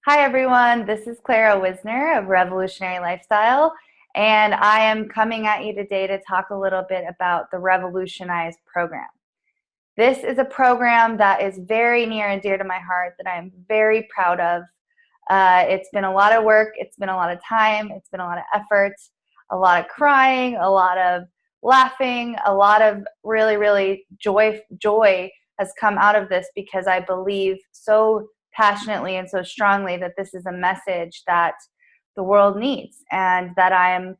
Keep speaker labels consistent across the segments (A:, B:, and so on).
A: Hi everyone, this is Clara Wisner of Revolutionary Lifestyle, and I am coming at you today to talk a little bit about the Revolutionize program. This is a program that is very near and dear to my heart that I am very proud of. It's been a lot of work, it's been a lot of time, it's been a lot of effort, a lot of crying, a lot of laughing, a lot of really joy has come out of this because I believe so passionately and so strongly that this is a message that the world needs, and that I'm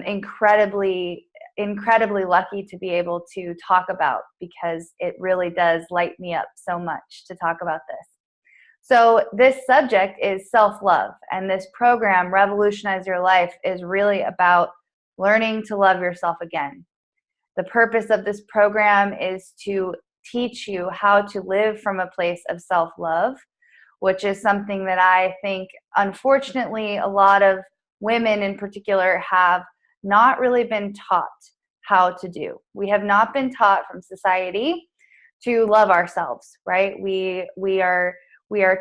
A: incredibly lucky to be able to talk about, because it really does light me up so much to talk about this. So this subject is self-love, and this program, Revolutionize Your Life, is really about learning to love yourself again. The purpose of this program is to teach you how to live from a place of self-love, which is something that I think, unfortunately, a lot of women in particular have not really been taught how to do. We have not been taught from society to love ourselves, right? We are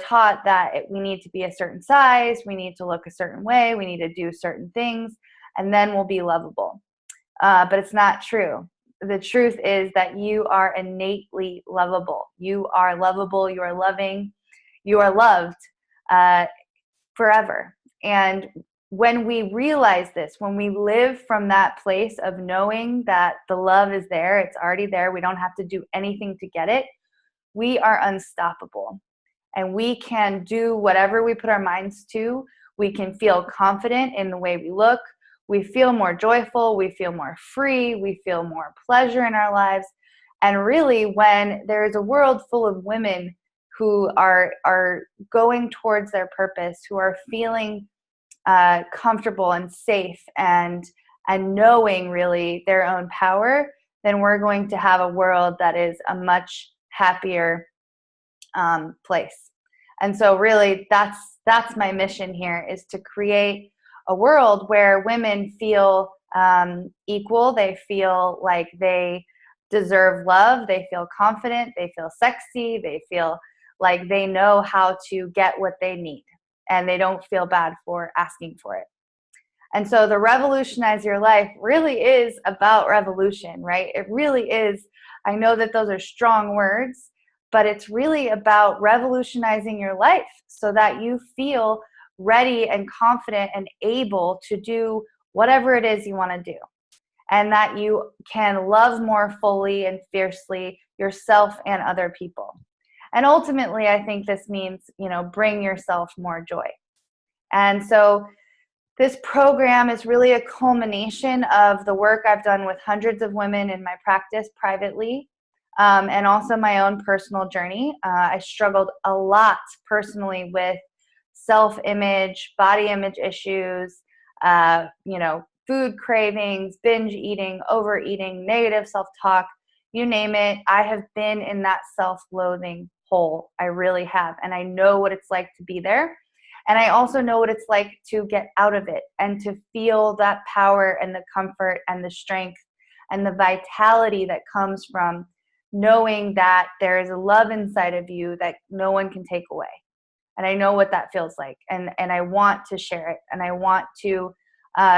A: taught that we need to be a certain size, we need to look a certain way, we need to do certain things, and then we'll be lovable. But it's not true. The truth is that you are innately lovable. You are lovable, you are loving, you are loved forever. And when we realize this, when we live from that place of knowing that the love is there, it's already there, we don't have to do anything to get it, we are unstoppable. And we can do whatever we put our minds to. We can feel confident in the way we look. We feel more joyful. We feel more free. We feel more pleasure in our lives. And really, when there is a world full of women who are going towards their purpose, who are feeling comfortable and safe and knowing really their own power, then we're going to have a world that is a much happier place. And so really that's my mission here, is to create a world where women feel equal, they feel like they deserve love, they feel confident, they feel sexy, they feel like they know how to get what they need, and they don't feel bad for asking for it. And so the Revolutionize Your Life really is about revolution, right? It really is. I know that those are strong words, but it's really about revolutionizing your life so that you feel ready and confident and able to do whatever it is you want to do, and that you can love more fully and fiercely yourself and other people. And ultimately, I think this means, bring yourself more joy. And so this program is really a culmination of the work I've done with hundreds of women in my practice privately, and also my own personal journey. I struggled a lot personally with self-image, body image issues, food cravings, binge eating, overeating, negative self-talk, you name it. I have been in that self-loathing hole. I really have. And I know what it's like to be there. And I also know what it's like to get out of it and to feel that power and the comfort and the strength and the vitality that comes from knowing that there is a love inside of you that no one can take away. And I know what that feels like. And I want to share it. And I want to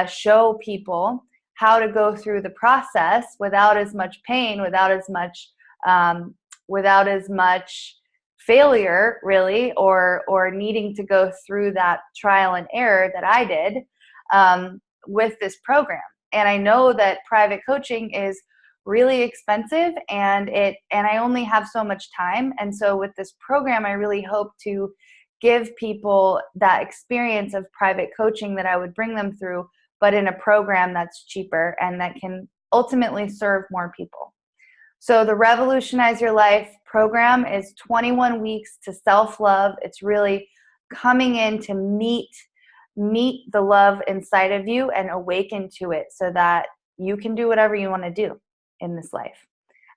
A: show people how to go through the process without as much pain, without as much failure, really, or needing to go through that trial and error that I did with this program. And I know that private coaching is really expensive, and I only have so much time. And so with this program, I really hope to give people that experience of private coaching that I would bring them through, but in a program that's cheaper and that can ultimately serve more people. So the Revolutionize Your Life program is 21 weeks to self-love. It's really coming in to meet the love inside of you and awaken to it so that you can do whatever you want to do in this life.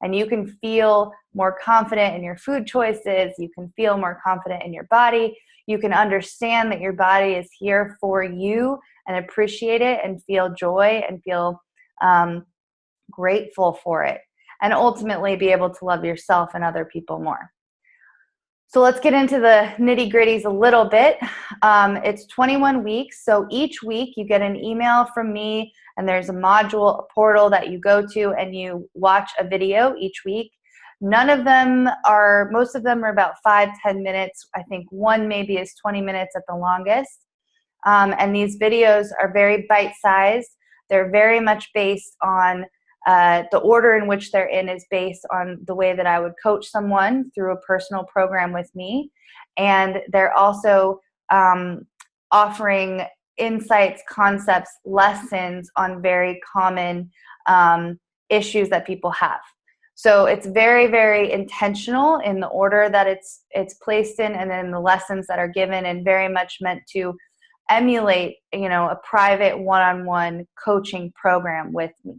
A: And you can feel more confident in your food choices. You can feel more confident in your body. You can understand that your body is here for you and appreciate it and feel joy and feel grateful for it. And ultimately be able to love yourself and other people more. So let's get into the nitty gritties a little bit. It's 21 weeks. So each week you get an email from me, and there's a module, a portal that you go to, and you watch a video each week. Most of them are about 5-10 minutes. I think one maybe is 20 minutes at the longest. And these videos are very bite-sized. They're very much based on the order in which they're in is based on the way that I would coach someone through a personal program with me. And they're also offering insights, concepts, lessons on very common issues that people have. So it's very, very intentional in the order that it's placed in, and then the lessons that are given, and very much meant to emulate, a private one-on-one coaching program with me.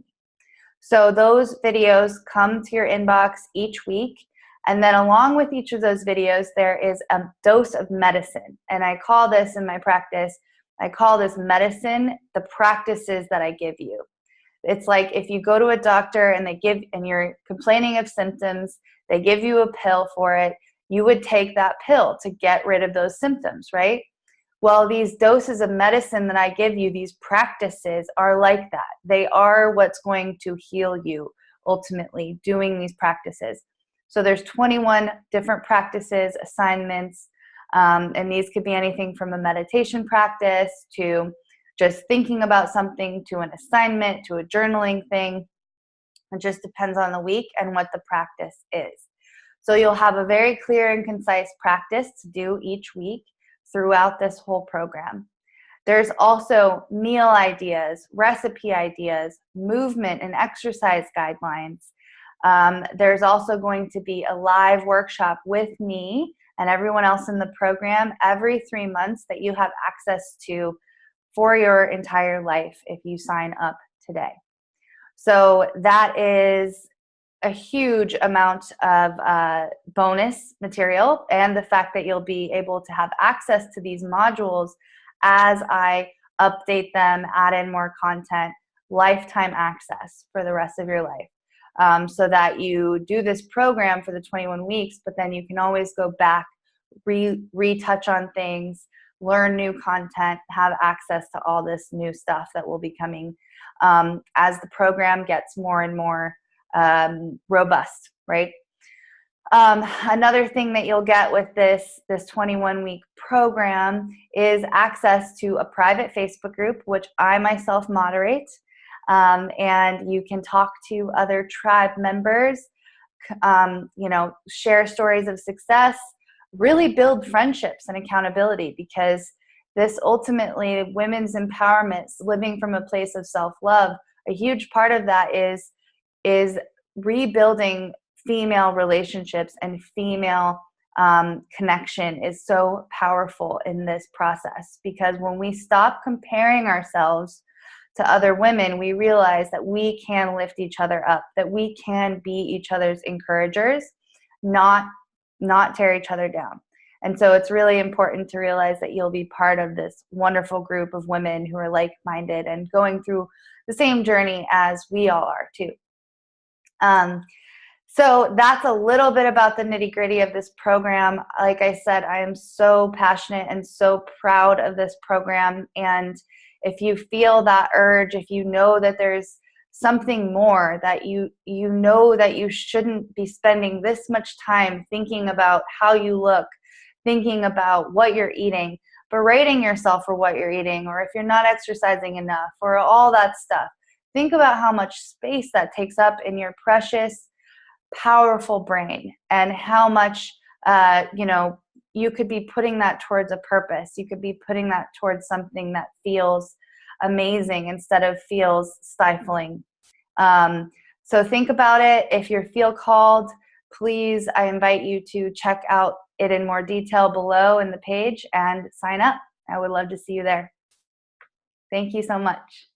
A: So those videos come to your inbox each week. And then along with each of those videos, there is a dose of medicine. And I call this in my practice, medicine, the practices that I give you. It's like if you go to a doctor and you're complaining of symptoms, they give you a pill for it, you would take that pill to get rid of those symptoms, right? Well, these doses of medicine that I give you, these practices are like that. They are what's going to heal you ultimately, doing these practices. So there's 21 different practices, assignments, and these could be anything from a meditation practice to just thinking about something, to an assignment, to a journaling thing. It just depends on the week and what the practice is. So you'll have a very clear and concise practice to do each week throughout this whole program. There's also meal ideas, recipe ideas, movement and exercise guidelines. There's also going to be a live workshop with me and everyone else in the program every 3 months that you have access to for your entire life if you sign up today. So that is a huge amount of bonus material, and the fact that you'll be able to have access to these modules as I update them, add in more content, lifetime access for the rest of your life. So that you do this program for the 21 weeks, but then you can always go back, retouch on things, learn new content, have access to all this new stuff that will be coming as the program gets more and more robust, right? Another thing that you'll get with this 21-week program is access to a private Facebook group, which I myself moderate, and you can talk to other tribe members, share stories of success, really build friendships and accountability, because this ultimately, women's empowerment, living from a place of self-love, a huge part of that is rebuilding female relationships, and female connection is so powerful in this process, because when we stop comparing ourselves to other women, we realize that we can lift each other up, that we can be each other's encouragers, not tear each other down. And so it's really important to realize that you'll be part of this wonderful group of women who are like-minded and going through the same journey as we all are too. So that's a little bit about the nitty-gritty of this program. Like I said, I am so passionate and so proud of this program. And if you feel that urge, if you know that there's something more, that you know that you shouldn't be spending this much time thinking about how you look, thinking about what you're eating, berating yourself for what you're eating, or if you're not exercising enough, or all that stuff, think about how much space that takes up in your precious, powerful brain, and how much you could be putting that towards a purpose. You could be putting that towards something that feels amazing instead of feels stifling. So think about it. If you feel called, please, I invite you to check out it in more detail below in the page and sign up. I would love to see you there. Thank you so much.